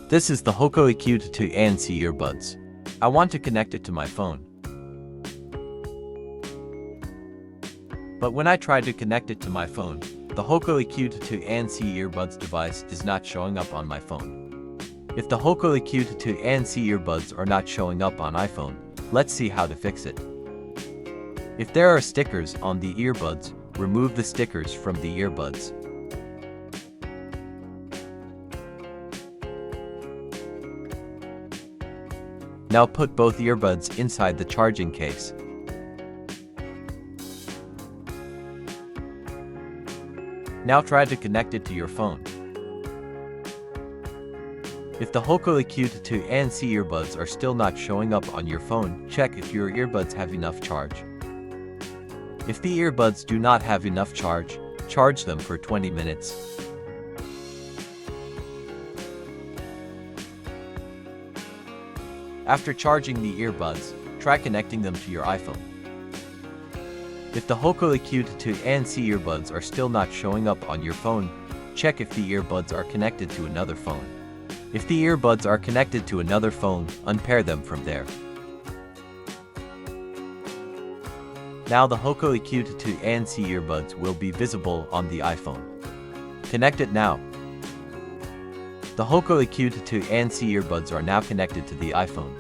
This is the Hoco EQ22 ANC earbuds. I want to connect it to my phone. But when I try to connect it to my phone, the Hoco EQ22 ANC earbuds device is not showing up on my phone. If the Hoco EQ22 ANC earbuds are not showing up on iPhone, let's see how to fix it. If there are stickers on the earbuds, remove the stickers from the earbuds. Now put both earbuds inside the charging case. Now try to connect it to your phone. If the Hoco EQ22 ANC earbuds are still not showing up on your phone, check if your earbuds have enough charge. If the earbuds do not have enough charge, charge them for 20 minutes. After charging the earbuds, try connecting them to your iPhone. If the Hoco EQ22 ANC earbuds are still not showing up on your phone, check if the earbuds are connected to another phone. If the earbuds are connected to another phone, unpair them from there. Now the Hoco EQ22 ANC earbuds will be visible on the iPhone. Connect it now. The Hoco EQ22 ANC earbuds are now connected to the iPhone.